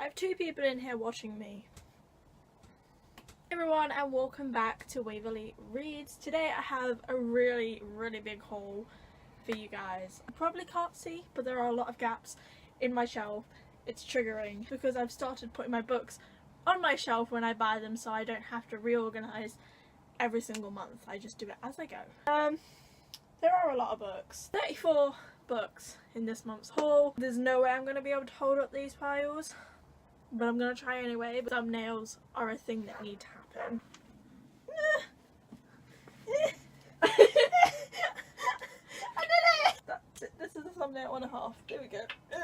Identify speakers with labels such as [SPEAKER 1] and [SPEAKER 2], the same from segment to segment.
[SPEAKER 1] I have 2 people in here watching me. Hey everyone, and welcome back to Waverly Reads. Today I have a really big haul for you guys. I probably can't see, but there are a lot of gaps in my shelf. It's triggering because I've started putting my books on my shelf when I buy them, so I don't have to reorganize every single month. I just do it as I go. There are a lot of books. 34 books in this month's haul. There's no way I'm going to be able to hold up these piles, but I'm going to try anyway. But thumbnails are a thing that need to happen. I did it! That's it. This is the thumbnail 1.5. There we go.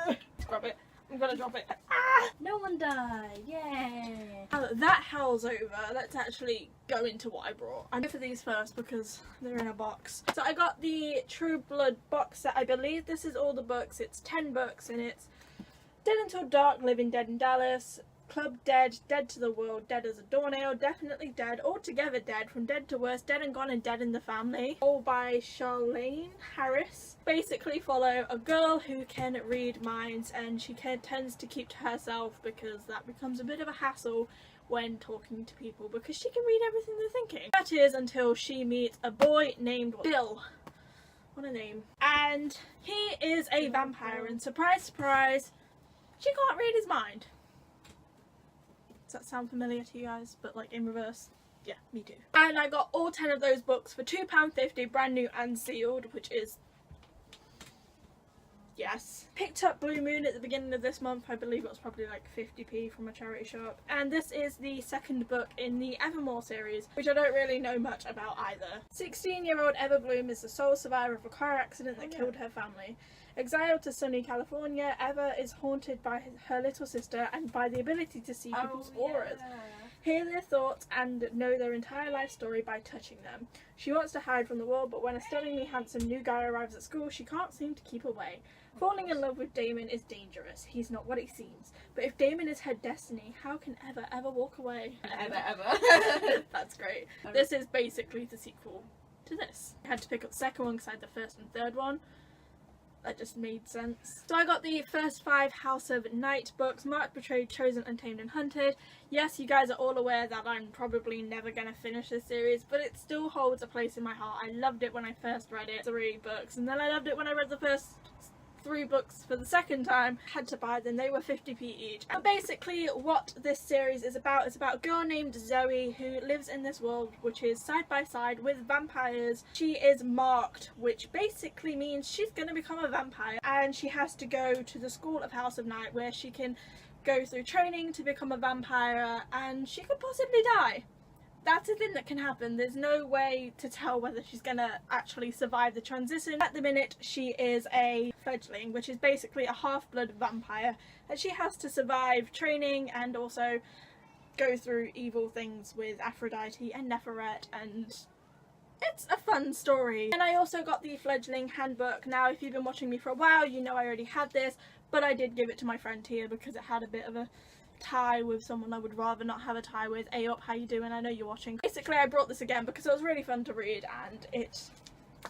[SPEAKER 1] Let's grab it. I'm gonna drop it. Ah! No one died. Yay! Now that howl's over, let's actually go into what I brought. I'm going for these first because they're in a box. So I got the True Blood box set. I believe this is all the books. It's 10 books and it's Dead Until Dark, Living Dead in Dallas, Club Dead, Dead to the World, Dead as a Doornail, Definitely Dead, Altogether Dead, From Dead to Worse, Dead and Gone, and Dead in the Family. All by Charlene Harris. Basically follow a girl who can read minds, and she tends to keep to herself because that becomes a bit of a hassle when talking to people because she can read everything they're thinking. That is until she meets a boy named Bill. What a name. And he is a vampire, and surprise surprise, she can't read his mind. Does that sound familiar to you guys? But like in reverse? Yeah, me too. And I got all 10 of those books for £2.50, brand new and sealed, which is... yes. Picked up Blue Moon at the beginning of this month. I believe it was probably like 50p from a charity shop. And this is the second book in the Evermore series, which I don't really know much about either. 16-year-old Eva Bloom is the sole survivor of a car accident that killed her family. Exiled to sunny California, Eva is haunted by her little sister and by the ability to see people's auras, hear their thoughts and know their entire life story by touching them. She wants to hide from the world, but when a stunningly handsome new guy arrives at school, she can't seem to keep away. Falling in love with Damon is dangerous. He's not what he seems. But if Damon is her destiny, how can Eva ever walk away? Ever. That's great. This is basically the sequel to this. I had to pick up the second one because I had the first and third one. That just made sense. So I got the first 5 House of Night books, Marked, Betrayed, Chosen, Untamed and Hunted. Yes, you guys are all aware that I'm probably never going to finish this series, but it still holds a place in my heart. I loved it when I first read it, 3 books, and then I loved it when I read the first 3 books for the second time. Had to buy them. They were 50p each. And basically what this series is about a girl named Zoe who lives in this world which is side by side with vampires. She is marked, which basically means she's going to become a vampire, and she has to go to the school of House of Night where she can go through training to become a vampire, and she could possibly die. That's a thing that can happen. There's no way to tell whether she's gonna actually survive the transition. At the minute, she is a fledgling, which is basically a half-blood vampire, and she has to survive training and also go through evil things with Aphrodite and Neferet, and it's a fun story. And I also got the fledgling handbook. Now, if you've been watching me for a while, you know I already had this, but I did give it to my friend Tia because it had a bit of a tie with someone I would rather not have a tie with. Hey up, how you doing? I know you're watching. Basically I brought this again because it was really fun to read, and it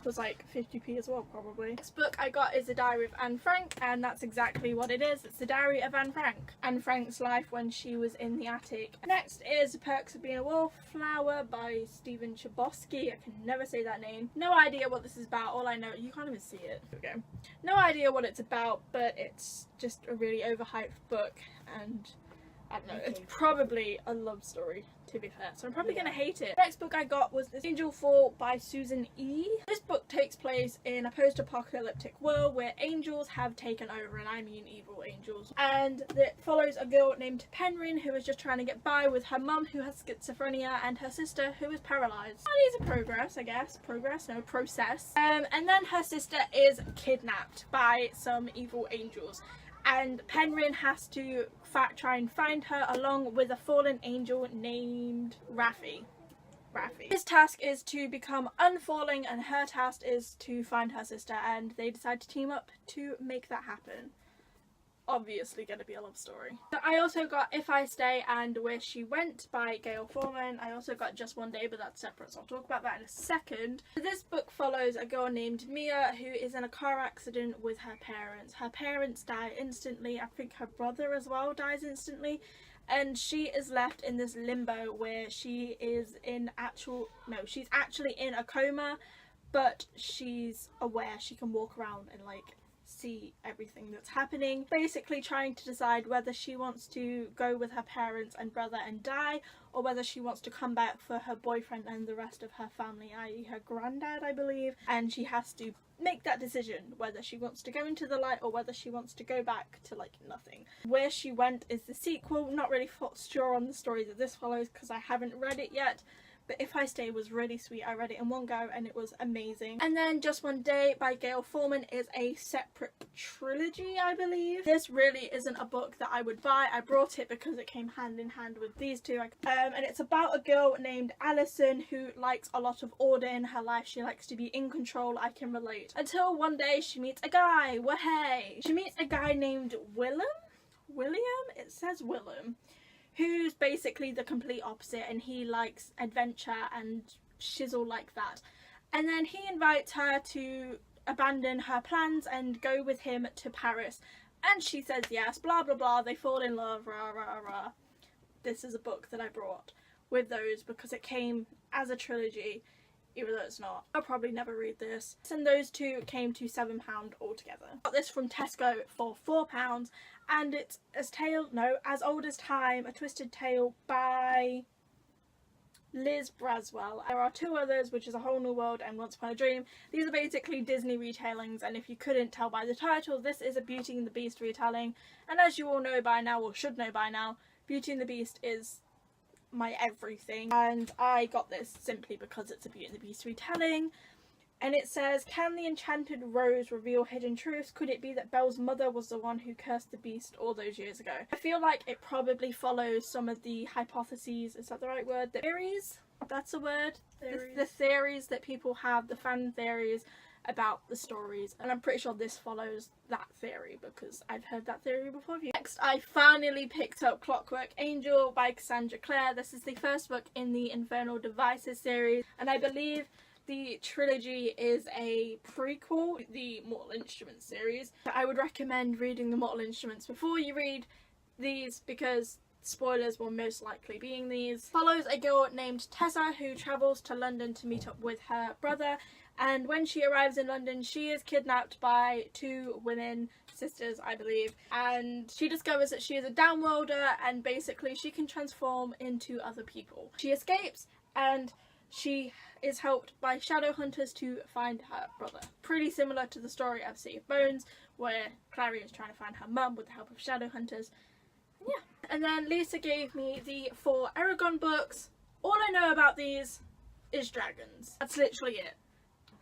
[SPEAKER 1] was like 50p as well probably. This book I got is The Diary of Anne Frank, and that's exactly what it is. It's the diary of Anne Frank. Anne Frank's life when she was in the attic. Next is The Perks of Being a Wallflower by Stephen Chbosky. I can never say that name. No idea what this is about. All I know, you can't even see it. There we go. No idea what it's about, but it's just a really overhyped book, and I don't know, it's probably a love story, to be fair, so I'm probably going to hate it. The next book I got was this Angel Fall by Susan E. This book takes place in a post-apocalyptic world where angels have taken over, and I mean evil angels. And it follows a girl named Penryn who is just trying to get by with her mum who has schizophrenia and her sister who is paralysed. That is a progress, I guess. Progress? No, process. And then her sister is kidnapped by some evil angels, and Penryn has to try and find her along with a fallen angel named Raffi. His task is to become unfalling, and her task is to find her sister, and they decide to team up to make that happen. obviously going to be a love story. So I also got If I Stay and Where She Went by Gail Foreman. I also got Just One Day, but that's separate, so I'll talk about that in a second. This book follows a girl named Mia who is in a car accident with her parents. Her parents die instantly. I think her brother as well dies instantly. And she is left in this limbo where she is she's actually in a coma, but she's aware. She can walk around and like see everything that's happening, basically trying to decide whether she wants to go with her parents and brother and die, or whether she wants to come back for her boyfriend and the rest of her family, i.e. her granddad, I believe. And she has to make that decision whether she wants to go into the light or whether she wants to go back to like nothing. Where She Went is the sequel. Not really sure on the story that this follows because I haven't read it yet. But If I Stay was really sweet. I read it in one go and it was amazing. And then Just One Day by Gail Foreman is a separate trilogy, I believe. This really isn't a book that I would buy. I brought it because it came hand in hand with these two. And it's about a girl named Alison who likes a lot of order in her life. She likes to be in control. I can relate. Until one day she meets a guy. Wahey! She meets a guy named William? It says Willem. Who's basically the complete opposite, and he likes adventure and shizzle like that. And then he invites her to abandon her plans and go with him to Paris. And she says yes, blah blah blah, they fall in love, rah rah rah. This is a book that I brought with those because it came as a trilogy, even though it's not. I'll probably never read this. And those two came to £7 altogether. I got this from Tesco for £4. And it's As Old as Time, A Twisted Tale by Liz Braswell. There are two others, which is A Whole New World and Once Upon a Dream. These are basically Disney retellings, and if you couldn't tell by the title, this is a Beauty and the Beast retelling. And as you all know by now, or should know by now, Beauty and the Beast is my everything. And I got this simply because it's a Beauty and the Beast retelling. And it says, can the enchanted rose reveal hidden truths? Could it be that Belle's mother was the one who cursed the beast all those years ago? I feel like it probably follows some of the hypotheses, is that the right word? The theories? That's a word? The theories that people have, the fan theories about the stories. And I'm pretty sure this follows that theory because I've heard that theory before. Next, I finally picked up Clockwork Angel by Cassandra Clare. This is the first book in the Infernal Devices series, and I believe the trilogy is a prequel to the Mortal Instruments series. I would recommend reading the Mortal Instruments before you read these because spoilers will most likely be in these. Follows a girl named Tessa who travels to London to meet up with her brother, and when she arrives in London she is kidnapped by two women, sisters I believe, and she discovers that she is a downworlder and basically she can transform into other people. She escapes and she is helped by shadow hunters to find her brother. Pretty similar to the story of City of Bones, where Clary is trying to find her mum with the help of shadow hunters. Yeah. And then Lisa gave me the 4 Aragon books. All I know about these is dragons. That's literally it.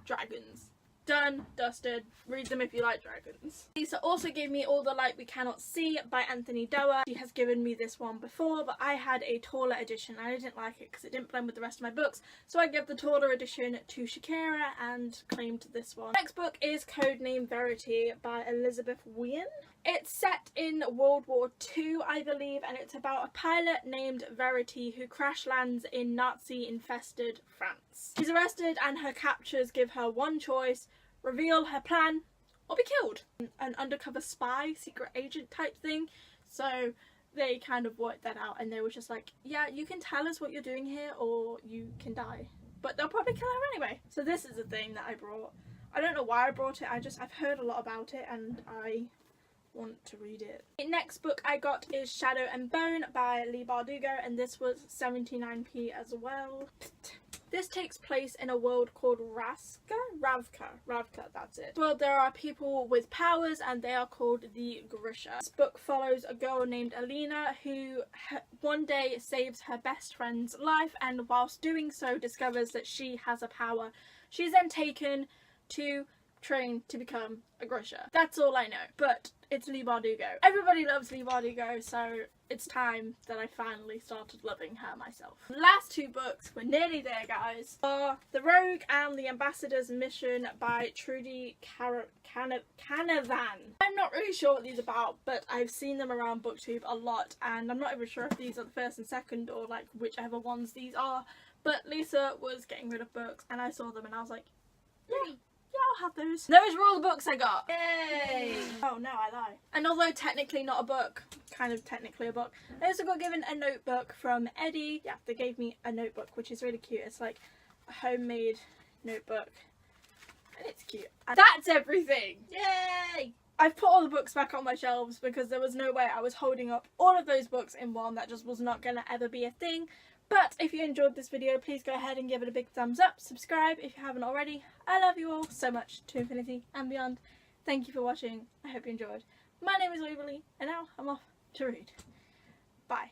[SPEAKER 1] Dragons. Done, dusted. Read them if you like dragons. Lisa also gave me All the Light We Cannot See by Anthony Doerr. She has given me this one before, but I had a taller edition and I didn't like it because it didn't blend with the rest of my books. So I gave the taller edition to Shakira and claimed this one. Next book is Codename Verity by Elizabeth Wien. It's set in World War II, I believe, and it's about a pilot named Verity who crash lands in Nazi-infested France. She's arrested and her captors give her one choice: reveal her plan or be killed. An undercover spy, secret agent type thing. So they kind of worked that out and they were just like, yeah, you can tell us what you're doing here or you can die. But they'll probably kill her anyway. So this is a thing that I brought. I don't know why I brought it, I've heard a lot about it and I want to read it. The next book I got is Shadow and Bone by Leigh Bardugo, and this was 79p as well. This takes place in a world called Ravka, that's it. Well, there are people with powers and they are called the Grisha. This book follows a girl named Alina who one day saves her best friend's life, and whilst doing so discovers that she has a power. She's then taken to train to become a grocer. That's all I know. But it's Leigh Bardugo. Everybody loves Leigh Bardugo, so it's time that I finally started loving her myself. The last two books, we're nearly there guys, are The Rogue and The Ambassador's Mission by Trudy Canavan. I'm not really sure what these are about, but I've seen them around BookTube a lot, and I'm not even sure if these are the first and second or like whichever ones these are. But Lisa was getting rid of books and I saw them and I was like, yeah, I'll have those. Those were all the books I got. Yay! Oh no, I lie. And although technically not a book, kind of technically a book, I also got given a notebook from Eddie. Yeah, they gave me a notebook, which is really cute. It's like a homemade notebook and it's cute. And that's everything. Yay! I've put all the books back on my shelves because there was no way I was holding up all of those books in one. That just was not gonna ever be a thing. But if you enjoyed this video, please go ahead and give it a big thumbs up. Subscribe if you haven't already. I love you all so much, to infinity and beyond. Thank you for watching. I hope you enjoyed. My name is Waverly, and now I'm off to read. Bye.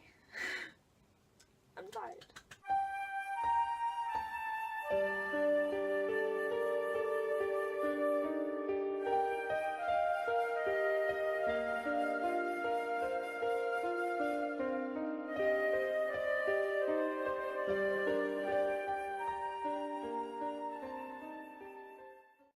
[SPEAKER 1] I'm tired.